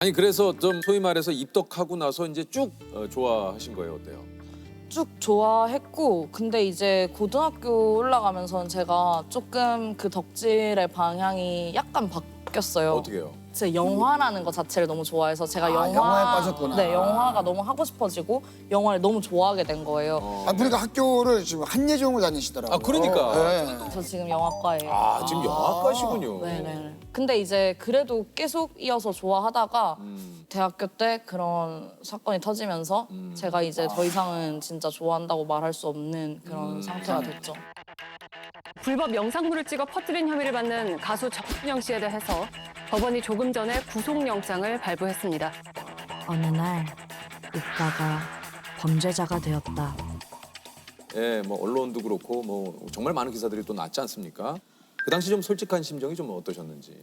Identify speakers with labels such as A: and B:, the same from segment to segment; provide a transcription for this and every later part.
A: 아니 그래서 좀 소위 말해서 입덕하고 나서 이제 쭉 좋아하신 거예요, 어때요?
B: 쭉 좋아했고 근데 이제 고등학교 올라가면서는 제가 조금 그 덕질의 방향이 약간 바뀌었어요.
A: 어떻게요?
B: 제 영화라는 것 자체를 너무 좋아해서 제가
C: 영화에 빠졌구나.
B: 네, 영화가 너무 하고 싶어지고 영화를 너무 좋아하게 된 거예요.
C: 아, 그러니까 학교를 지금 한예종을 다니시더라고요.
A: 아, 그러니까.
C: 네.
B: 저 지금 영화과예요.
A: 아 지금 영화과시군요.
B: 네네. 근데 이제 그래도 계속 이어서 좋아하다가 대학교 때 그런 사건이 터지면서 제가 이제 더 이상은 진짜 좋아한다고 말할 수 없는 그런 상태가 됐죠.
D: 불법 영상물을 찍어 퍼뜨린 혐의를 받는 가수 정준영 씨에 대해서 법원이 조금 전에 구속영장을 발부했습니다.
E: 어느 날 오빠가 범죄자가 되었다.
A: 예, 뭐 언론도 그렇고 뭐 정말 많은 기사들이 또 났지 않습니까? 그 당시 좀 솔직한 심정이 좀 어떠셨는지.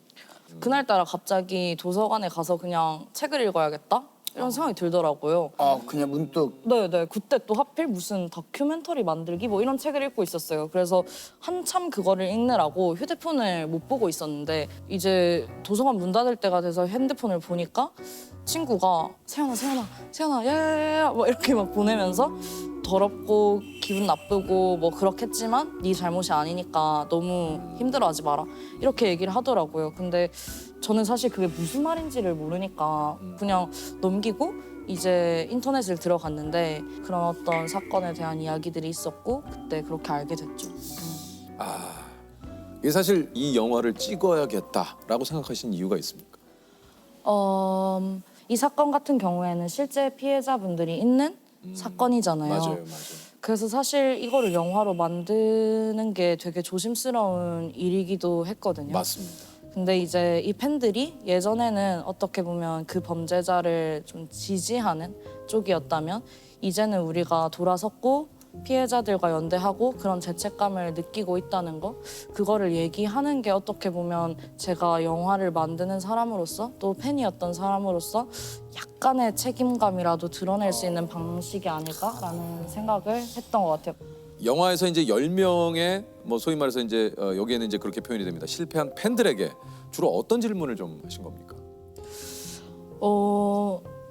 B: 그날따라 갑자기 도서관에 가서 그냥 책을 읽어야겠다? 이런 생각이 들더라고요.
C: 아, 그냥 문득.
B: 네네. 그때 또 하필 무슨 다큐멘터리 만들기 뭐 이런 책을 읽고 있었어요. 그래서 한참 그거를 읽느라고 휴대폰을 못 보고 있었는데 이제 도서관 문 닫을 때가 돼서 핸드폰을 보니까 친구가 세연아 야야야야 막 이렇게 막 보내면서 더럽고 기분 나쁘고 뭐 그렇겠지만 네 잘못이 아니니까 너무 힘들어하지 마라 이렇게 얘기를 하더라고요. 근데 저는 사실 그게 무슨 말인지를 모르니까 그냥 넘기고 이제 인터넷을 들어갔는데 그런 어떤 사건에 대한 이야기들이 있었고 그때 그렇게 알게 됐죠.
A: 아 이게 사실 이 영화를 찍어야겠다라고 생각하신 이유가 있습니까?
B: 이 사건 같은 경우에는 실제 피해자분들이 있는 사건이잖아요.
A: 맞아요.
B: 그래서 사실 이거를 영화로 만드는 게 되게 조심스러운 일이기도 했거든요.
A: 맞습니다.
B: 근데 이제 이 팬들이 예전에는 어떻게 보면 그 범죄자를 좀 지지하는 쪽이었다면 이제는 우리가 돌아섰고 피해자들과 연대하고 그런 죄책감을 느끼고 있다는 거 그거를 얘기하는 게 어떻게 보면 제가 영화를 만드는 사람으로서 또 팬이었던 사람으로서 약간의 책임감이라도 드러낼 수 있는 방식이 아닐까라는 생각을 했던 것 같아요.
A: 영화에서 이제 10명의 뭐 소위 말해서 이제 여기에는 이제 그렇게 표현이 됩니다. 실패한 팬들에게 주로 어떤 질문을 좀 하신 겁니까?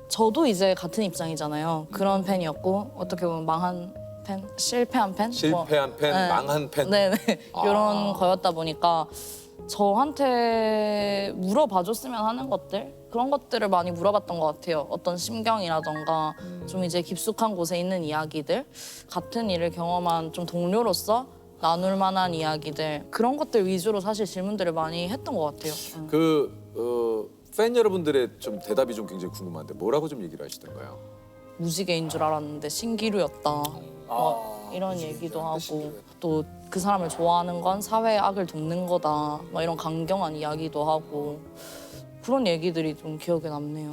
B: 저도 이제 같은 입장이잖아요. 그런 팬이었고 어떻게 보면 망한 팬, 실패한 팬,
A: 실패한 팬,
B: 네.
A: 망한 팬.
B: 네네 이런 거였다 보니까 저한테 물어봐줬으면 하는 것들 그런 것들을 많이 물어봤던 것 같아요. 어떤 심경이라던가 좀 이제 깊숙한 곳에 있는 이야기들 같은 일을 경험한 좀 동료로서 나눌 만한 이야기들 그런 것들 위주로 사실 질문들을 많이 했던 것 같아요.
A: 팬 여러분들의 좀 대답이 좀 굉장히 궁금한데 뭐라고 좀 얘기를 하시던가요?
B: 무지개인 줄 알았는데 신기루였다. 이런 얘기도 하고 또 그 사람을 좋아하는 건 사회의 악을 돕는 거다. 막 이런 강경한 이야기도 하고 그런 얘기들이 좀 기억에 남네요.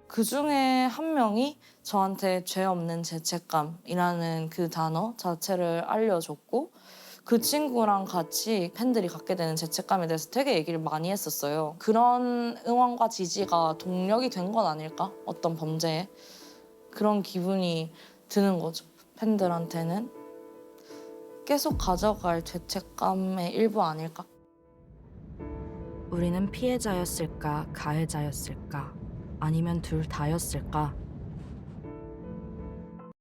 B: 그 중에 한 명이 저한테 죄 없는 죄책감이라는 그 단어 자체를 알려줬고 그 친구랑 같이 팬들이 갖게 되는 죄책감에 대해서 되게 얘기를 많이 했었어요. 그런 응원과 지지가 동력이 된 건 아닐까? 어떤 범죄에. 그런 기분이 드는 거죠. 팬들한테는 계속 가져갈 죄책감의 일부 아닐까?
E: 우리는 피해자였을까, 가해자였을까, 아니면 둘 다였을까?